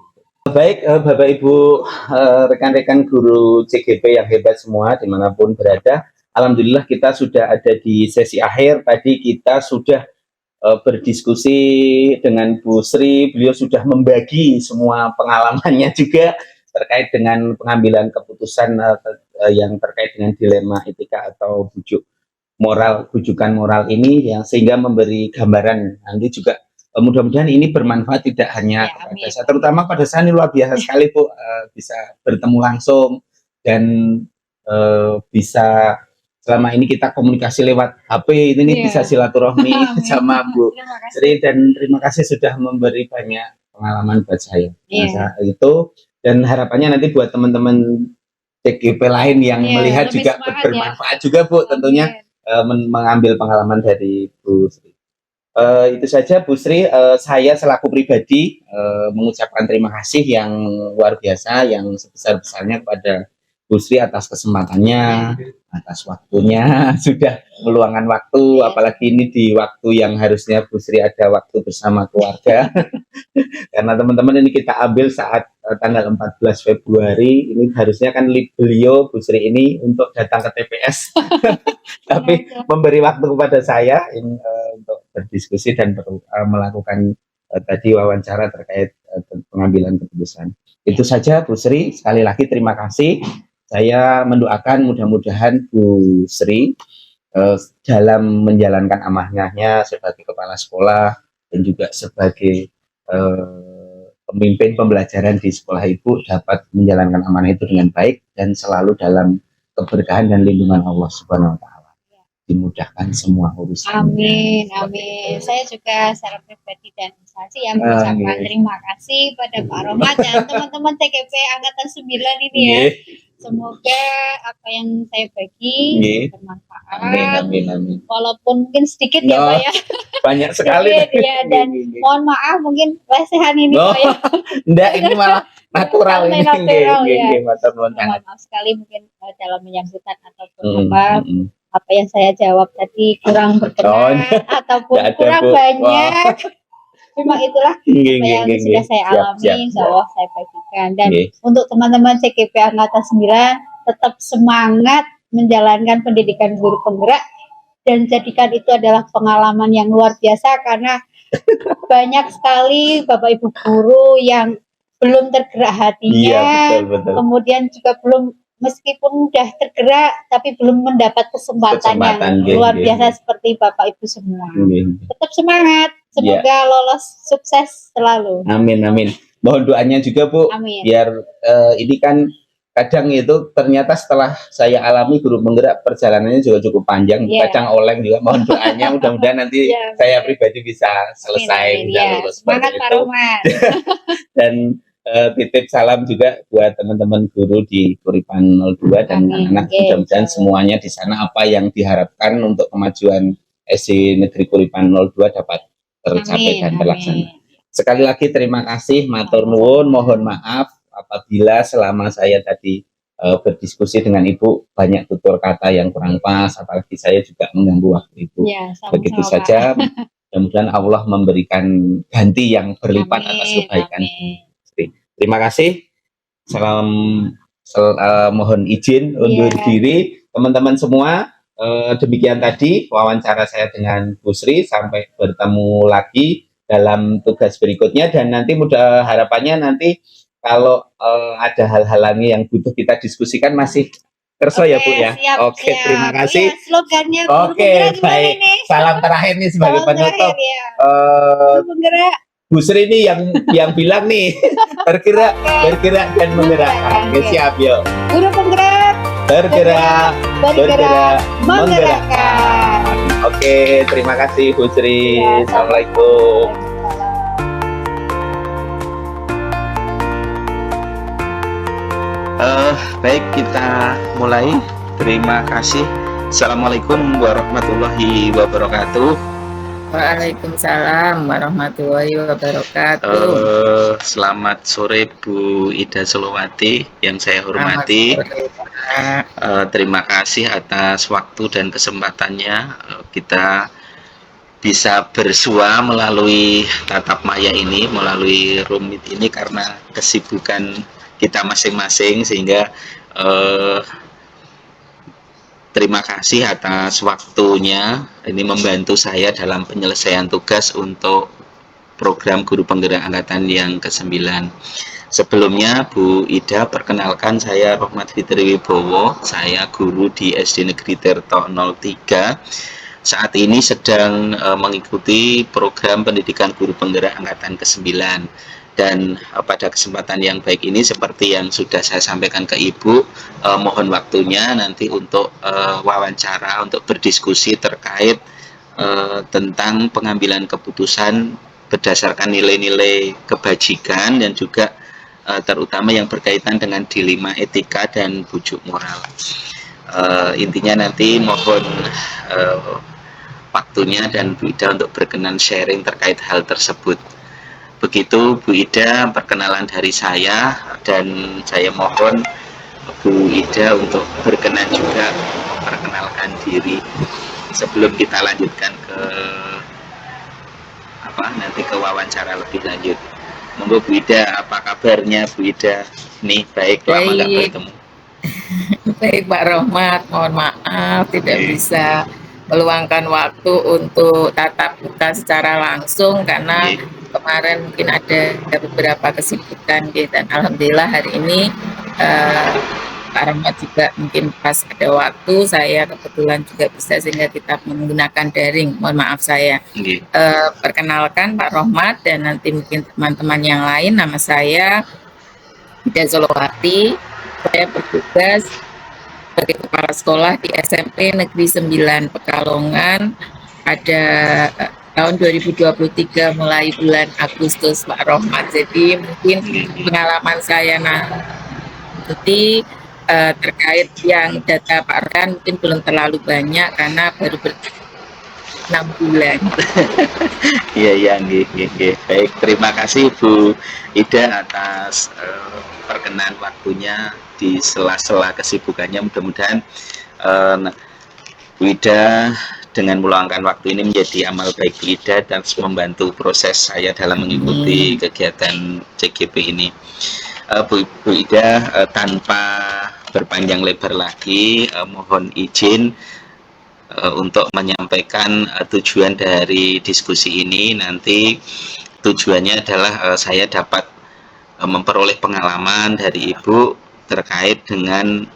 Baik, Bapak Ibu, rekan-rekan guru CGP yang hebat semua dimanapun berada, alhamdulillah kita sudah ada di sesi akhir. Tadi kita sudah berdiskusi dengan Bu Sri, beliau sudah membagi semua pengalamannya juga terkait dengan pengambilan keputusan yang terkait dengan dilema etika atau bujukan moral ini, yang sehingga memberi gambaran. Nanti juga mudah-mudahan ini bermanfaat tidak hanya kepada saya, terutama pada saya. Ini luar biasa sekali Bu, bisa bertemu langsung dan bisa selama ini kita komunikasi lewat HP ini bisa silaturahmi sama Bu Sri, dan terima kasih sudah memberi banyak pengalaman buat saya. Itu, dan harapannya nanti buat teman-teman CGP lain yang melihat juga bermanfaat juga Bu, tentunya mengambil pengalaman dari Bu Sri. Itu saja Bu Sri, saya selaku pribadi mengucapkan terima kasih yang luar biasa, yang sebesar-besarnya kepada Bu Sri atas kesempatannya, atas waktunya, sudah meluangkan waktu, apalagi ini di waktu yang harusnya Bu Sri ada waktu bersama keluarga. Karena teman-teman ini kita ambil saat tanggal 14 Februari, ini harusnya kan beliau Bu Sri ini untuk datang ke TPS, tapi memberi waktu kepada saya untuk berdiskusi dan melakukan tadi wawancara terkait pengambilan keputusan. Itu saja Bu Sri, sekali lagi terima kasih. Saya mendoakan mudah-mudahan Bu Sri dalam menjalankan amanahnya sebagai kepala sekolah dan juga sebagai pemimpin pembelajaran di sekolah Ibu dapat menjalankan amanah itu dengan baik dan selalu dalam keberkahan dan lindungan Allah Subhanahu wa Ta'ala. dimudahkan semua urusan. Amin, amin. Saya juga secara pribadi dan instansi yang mengucapkan terima kasih pada Pak Rohmat dan teman-teman TKP Angkatan 9 ini ya. Semoga apa yang saya bagi bermanfaat. Amin. Walaupun mungkin sedikit ya Pak ya. Banyak sekali. Ya, dan mohon maaf mungkin lesehan ini Pak ya. Enggak, ini malah natural ini. Natural ya. Maaf sekali mungkin dalam menyambutan ataupun apa yang saya jawab tadi kurang berkenan ataupun kurang banyak. Memang itulah apa yang sudah saya alami, insya Allah saya bagikan. Dan untuk teman-teman CKP Angkatan 9 tetap semangat menjalankan pendidikan guru penggerak dan jadikan itu adalah pengalaman yang luar biasa karena banyak sekali Bapak Ibu guru yang belum tergerak hatinya, betul. Kemudian juga belum meskipun udah tergerak tapi belum mendapat kesempatan yang luar biasa seperti Bapak Ibu semua. Tetap semangat. Semoga lolos sukses selalu. Amin. Mohon doanya juga Bu. Amin. Biar ini kan kadang itu ternyata setelah saya alami guru penggerak perjalanannya juga cukup panjang. Kadang oleng juga. Mohon doanya mudah-mudahan nanti saya pribadi bisa selesai. Lulus semangat Pak Rohmat. Dan titip salam juga buat teman-teman guru di Kuripan 02 dan anak-anak. Mudah-mudahan semuanya di sana apa yang diharapkan untuk kemajuan SD Negeri Kuripan 02 dapat tercapai dan terlaksana. Sekali lagi terima kasih, matur nuwun, mohon maaf apabila selama saya tadi berdiskusi dengan Ibu banyak tutur kata yang kurang pas, apalagi saya juga mengganggu waktu Ibu. Begitu saja, mudah-mudahan Allah memberikan ganti yang berlipat atas kebaikan. Terima kasih. Mohon izin undur diri teman-teman semua. Demikian tadi wawancara saya dengan Bu Sri, sampai bertemu lagi dalam tugas berikutnya dan nanti harapannya nanti kalau ada hal-hal lain yang butuh kita diskusikan masih kerso ya Bu ya. Siap. Terima kasih. Slogannya baik. Salam terakhir nih sebagai penutup. Bu Sri ini yang bilang nih bergerak dan menggerakkan. Siap yuk. Guru penggerak bergerak, menggerakkan. Oke, terima kasih Bu Sri. Assalamualaikum. Baik, kita mulai. Terima kasih. Assalamualaikum warahmatullahi wabarakatuh. Waalaikumsalam warahmatullahi wabarakatuh. Selamat sore Bu Ida Solowati yang saya hormati. Terima kasih atas waktu dan kesempatannya kita bisa bersua melalui tatap maya ini, melalui rumit ini karena kesibukan kita masing-masing, sehingga terima kasih atas waktunya. Ini membantu saya dalam penyelesaian tugas untuk program guru penggerak angkatan yang ke-9. Sebelumnya Bu Ida, perkenalkan saya Rohmat Fitri Wibowo. Saya guru di SD Negeri Tirto 03. Saat ini sedang mengikuti program pendidikan guru penggerak angkatan ke-9. Dan pada kesempatan yang baik ini, seperti yang sudah saya sampaikan ke Ibu, mohon waktunya nanti untuk wawancara, untuk berdiskusi terkait tentang pengambilan keputusan berdasarkan nilai-nilai kebajikan dan juga terutama yang berkaitan dengan dilema etika dan bujuk moral. Intinya nanti mohon waktunya dan Bu Ida untuk berkenan sharing terkait hal tersebut. Begitu Bu Ida, perkenalan dari saya, dan saya mohon Bu Ida untuk berkenan juga memperkenalkan diri sebelum kita lanjutkan nanti ke wawancara lebih lanjut. Monggo Bu Ida, apa kabarnya Bu Ida? Nih baik, lama nggak bertemu. Baik Pak Rohmat, mohon maaf tidak bisa meluangkan waktu untuk tatap muka secara langsung karena kemarin mungkin ada beberapa kesibukan dan alhamdulillah hari ini Pak Rohmat juga mungkin pas ada waktu, saya kebetulan juga bisa sehingga kita menggunakan daring. Mohon maaf saya. Perkenalkan Pak Rohmat dan nanti mungkin teman-teman yang lain, nama saya Ida Solowati. Saya bertugas sebagai kepala sekolah di SMP Negeri 9 Pekalongan pada tahun 2023 mulai bulan Agustus, Pak Rohmat. Jadi mungkin pengalaman saya nanti terkait yang data Pak Rohmat mungkin belum terlalu banyak karena baru 6 bulan. Iya, baik, terima kasih Bu Ida atas perkenan waktunya di sela-sela kesibukannya. Mudah-mudahan Bu Ida dengan meluangkan waktu ini menjadi amal baik Bu Ida dan membantu proses saya dalam mengikuti kegiatan CGP ini. Bu Ida, tanpa berpanjang lebar lagi, mohon izin untuk menyampaikan tujuan dari diskusi ini. Nanti tujuannya adalah saya dapat memperoleh pengalaman dari Ibu terkait dengan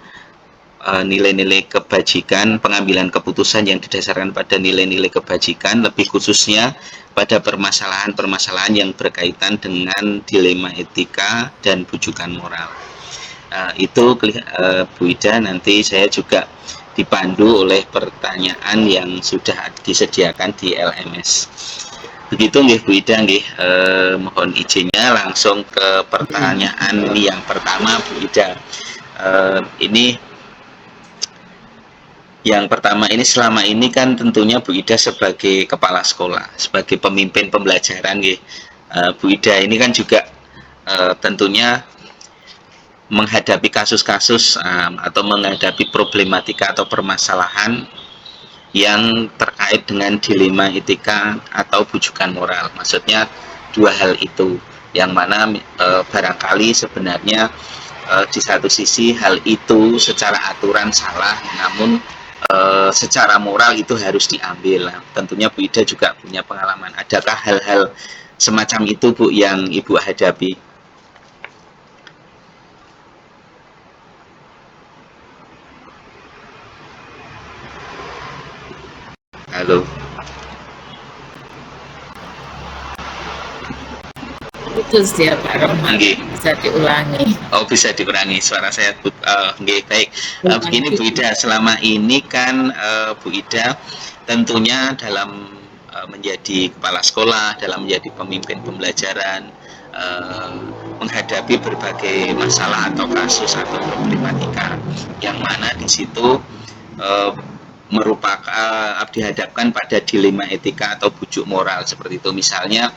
nilai-nilai kebajikan, pengambilan keputusan yang didasarkan pada nilai-nilai kebajikan, lebih khususnya pada permasalahan-permasalahan yang berkaitan dengan dilema etika dan bujukan moral. Itu Bu Ida, nanti saya juga dipandu oleh pertanyaan yang sudah disediakan di LMS. Begitu nggih Bu Ida nggih, mohon izinnya langsung ke pertanyaan ini yang pertama Bu Ida. Ini yang pertama ini, selama ini kan tentunya Bu Ida sebagai kepala sekolah, sebagai pemimpin pembelajaran nggih. Bu Ida ini kan juga tentunya menghadapi kasus-kasus atau menghadapi problematika atau permasalahan yang terkait dengan dilema etika atau bujukan moral. Maksudnya dua hal itu, yang mana barangkali sebenarnya di satu sisi hal itu secara aturan salah, namun secara moral itu harus diambil. Tentunya Bu Ida juga punya pengalaman. Adakah hal-hal semacam itu Bu yang Ibu hadapi? Halo. Putus ya Pak Rohmat, bisa diulangi. Oh, bisa diulangi, suara saya. Baik. Begini Bu Ida, selama ini kan Bu Ida tentunya dalam menjadi kepala sekolah, dalam menjadi pemimpin pembelajaran, menghadapi berbagai masalah atau kasus atau problematika, yang mana di situ merupakan dihadapkan pada dilema etika atau bujuk moral seperti itu. Misalnya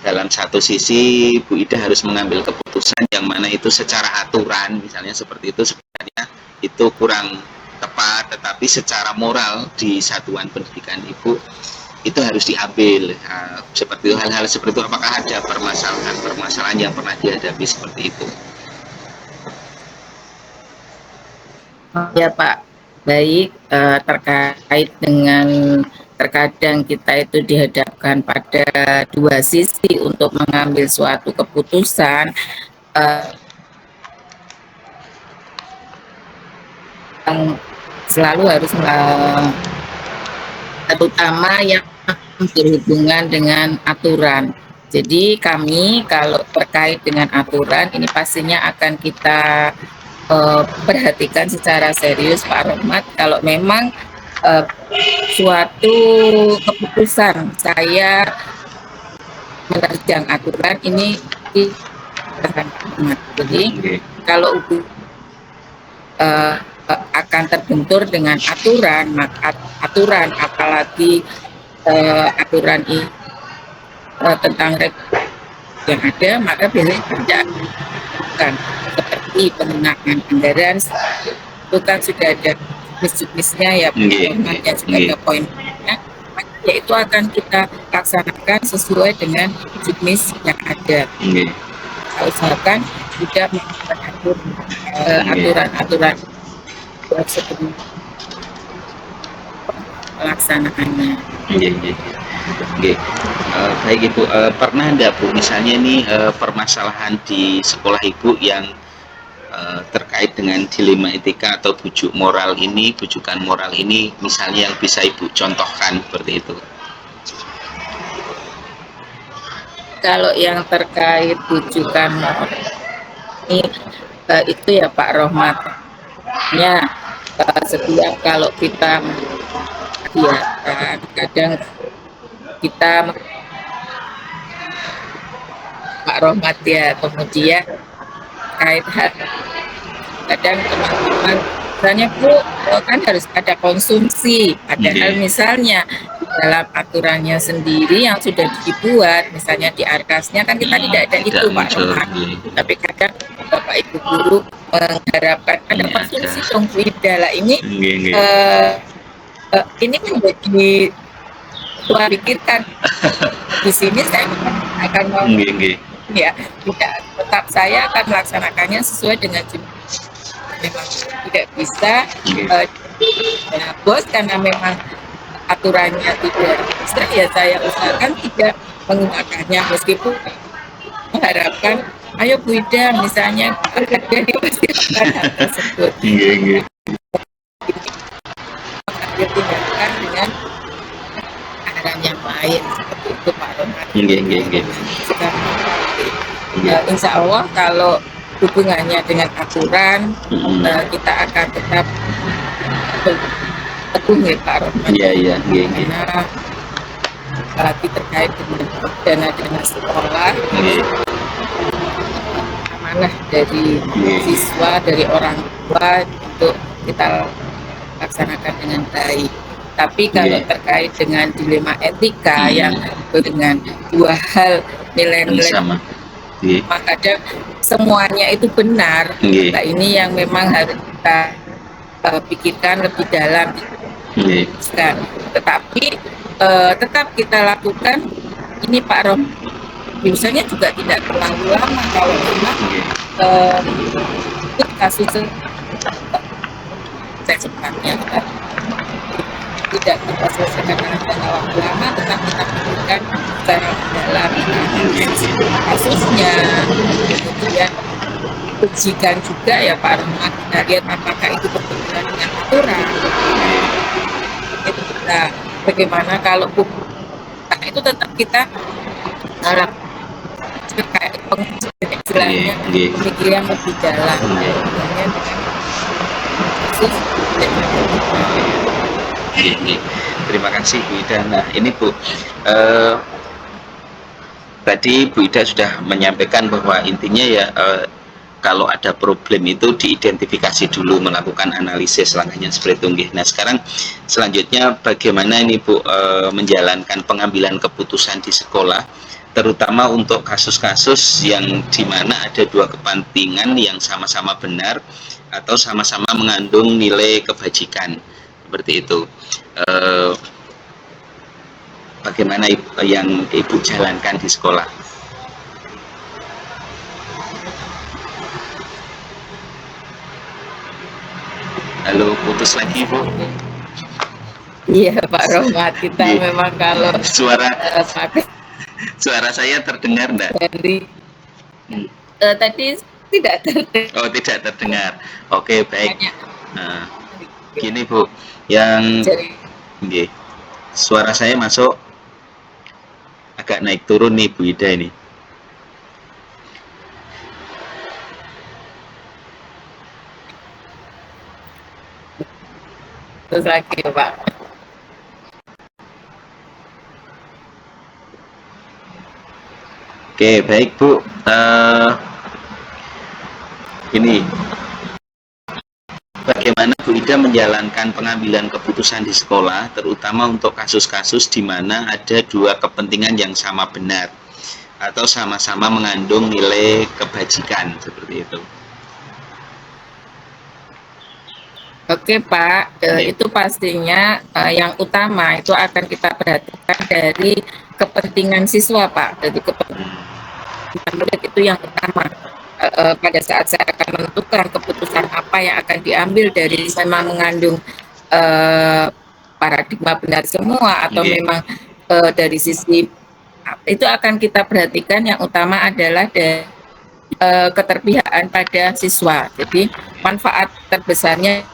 dalam satu sisi Bu Ida harus mengambil keputusan yang mana itu secara aturan, misalnya seperti itu, sebenarnya itu kurang tepat, tetapi secara moral di satuan pendidikan Ibu itu harus diambil. Seperti itu, hal-hal seperti itu, apakah ada permasalahan yang pernah dihadapi seperti itu? Ya Pak, baik, terkait dengan terkadang kita itu dihadapkan pada dua sisi untuk mengambil suatu keputusan, yang selalu harus terutama yang berhubungan dengan aturan. Jadi kami kalau terkait dengan aturan ini pastinya akan kita perhatikan secara serius Pak Rohmat. Kalau memang suatu keputusan saya menerjang aturan ini akan Rohmat. Jadi kalau akan terbentur dengan aturan, maka aturan apalagi aturan ini tentang yang ada, maka biasanya tidak akan seperti penggunaan anggaran itu kan sudah ada jenis-jenisnya ya, yang juga ada poinnya, maka itu akan kita laksanakan sesuai dengan jenis yang ada. Usahakan tidak mengatur aturan-aturan sebelum pelaksanaannya. Baik Ibu, pernah enggak Bu misalnya nih permasalahan di sekolah Ibu yang terkait dengan dilema etika atau bujukan moral ini, misalnya yang bisa Ibu contohkan seperti itu? Kalau yang terkait bujukan moral ini itu ya Pak Rohmat, Ya, setiap kalau kita kegiatan, kadang kita Pak Rohmat ya, kemudian kait kadang teman-teman misalnya Bu kan harus ada konsumsi, padahal misalnya di dalam aturannya sendiri yang sudah dibuat, misalnya di arkasnya kan kita tidak ada itu Pak Rohmat, tapi kadang Bapak Ibu guru mengharapkan ada konsumsi dong Bu Ida lah ini menjadi tua pikirkan di sini saya akan mau ya tidak tetap saya akan melaksanakannya sesuai dengan memang tidak bisa bos karena memang aturannya tidak bisa ya saya usahakan tidak menggunakannya meskipun mengharapkan ayo Bu Ida misalnya ada di hal tersebut ditinggalkan dengan arahan yang lain seperti itu Pak Rohmat. Insya Allah kalau hubungannya dengan aturan kita akan tetap teguh ya Pak Rohmat. Karena apalagi terkait dengan dana-dana sekolah amanah dari siswa, dari orang tua untuk kita laksanakan dengan baik. Tapi kalau terkait dengan dilema etika yang dengan dua hal nilai-nilai sama, kadang semuanya itu benar. Nah, ini yang memang harus kita pikirkan lebih dalam. Tetapi tetap kita lakukan ini Pak Rom. Misalnya juga tidak terlalu lama kalau memang kasus secepatnya tidak kita selesaikan dalam jangka waktu lama, tetap kita pikirkan secara mendalam kasusnya, kemudian ujikan juga ya Pak Rohmat, kita lihat apakah itu bertentangan dengan aturan. Nah, bagaimana kalau itu tetap kita harap terkait pengujian istilahnya pemikiran lebih dalam dengan kasus. Terima kasih Bu Ida. Nah ini Bu, tadi Bu Ida sudah menyampaikan bahwa intinya ya kalau ada problem itu diidentifikasi dulu, melakukan analisis langkahnya seperti itu. Nah sekarang selanjutnya bagaimana ini Bu menjalankan pengambilan keputusan di sekolah, terutama untuk kasus-kasus yang dimana ada dua kepentingan yang sama-sama benar atau sama-sama mengandung nilai kebajikan seperti itu. Bagaimana yang Ibu jalankan di sekolah? Halo, putus lagi Bu. Iya Pak Rohmat, kita memang kalau suara saya terdengar enggak? Dari tadi tidak terdengar. Oh tidak terdengar. Oke baik. Nah, gini Bu, yang suara saya masuk agak naik turun nih Bu Ida ini. Terus lagi Pak. Oke baik Bu, ini bagaimana Bu Ida menjalankan pengambilan keputusan di sekolah, terutama untuk kasus-kasus di mana ada dua kepentingan yang sama benar atau sama-sama mengandung nilai kebajikan seperti itu. Oke Pak, itu pastinya yang utama itu akan kita perhatikan dari kepentingan siswa Pak, dari kepentingan murid itu yang utama. Pada saat saya akan menentukan keputusan apa yang akan diambil dari memang mengandung paradigma benar semua atau memang dari sisi itu akan kita perhatikan yang utama adalah dari keterpihakan pada siswa. Jadi manfaat terbesarnya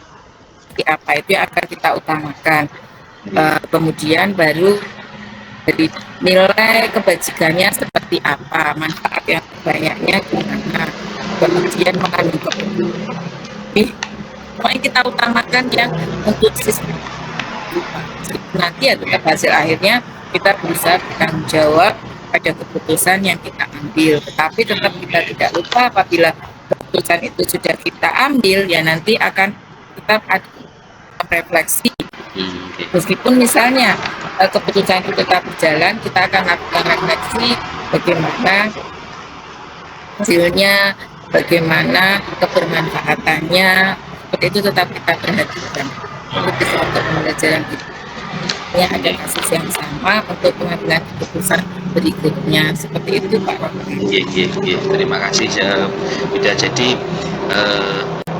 apa itu yang akan kita utamakan. Kemudian baru dari nilai kebajikannya seperti apa, manfaat yang banyaknya gimana, kemudian mengandung pokoknya kita utamakan yang untuk siswa. Nanti ya tetap hasil akhirnya kita berusaha bertanggung jawab pada keputusan yang kita ambil, tetapi tetap kita tidak lupa apabila keputusan itu sudah kita ambil ya nanti akan tetap ada refleksi. Meskipun misalnya keputusan itu tetap berjalan, kita akan lakukan refleksi bagaimana hasilnya, bagaimana kebermanfaatannya, seperti itu tetap kita perhatikan. Itu suatu pembelajaran kita. Ya, ada kasus yang sama untuk pengambilan keputusan berikutnya, seperti itu Pak Roman. Iya. Terima kasih sudah. Jadi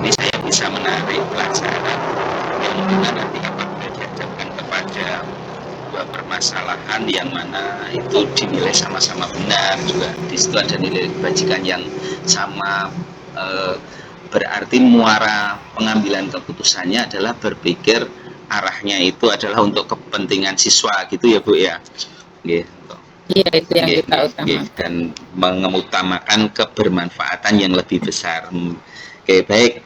ini saya bisa menarik pelajaran yang mana nanti apabila dihadapkan kepada dua permasalahan yang mana itu dinilai sama-sama benar, juga di situ ada nilai kebajikan yang sama, berarti muara pengambilan keputusannya adalah berpikir arahnya itu adalah untuk kepentingan siswa gitu ya Bu ya. Gitu. Iya, itu yang kita utamakan. Dan mengutamakan kebermanfaatan yang lebih besar. Oke, baik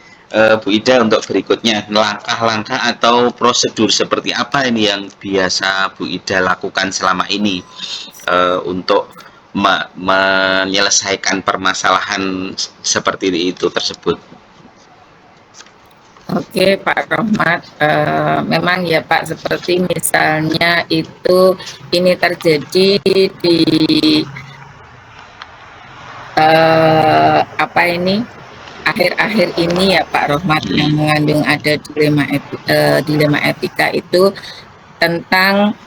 Bu Ida, untuk berikutnya langkah-langkah atau prosedur seperti apa ini yang biasa Bu Ida lakukan selama ini untuk menyelesaikan permasalahan seperti itu tersebut? Oke Pak Rohmat, memang ya Pak, seperti misalnya itu ini terjadi di akhir-akhir ini ya Pak Rohmat, yang mengandung ada dilema etika itu tentang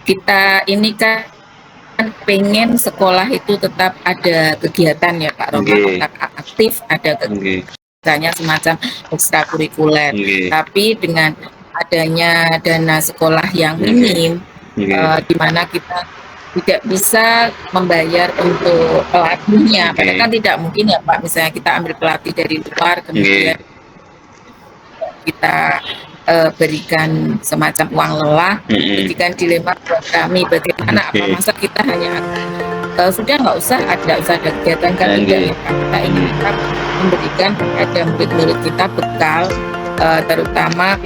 kita ini kan pengen sekolah itu tetap ada kegiatan ya Pak Rohmat, tetap aktif, ada kegiatan semacam ekstrakurikuler, tapi dengan adanya dana sekolah yang minim, di mana kita tidak bisa membayar untuk pelatihnya, padahal kan tidak mungkin ya Pak, misalnya kita ambil pelatih dari luar, kemudian kita berikan semacam uang lelah. Jadi kan dilema buat kami, bagaimana apa masa kita hanya sudah nggak usah ada kegiatan kan tidak ya Pak, kita ingin tetap memberikan kepada murid-murid kita bekal, terutama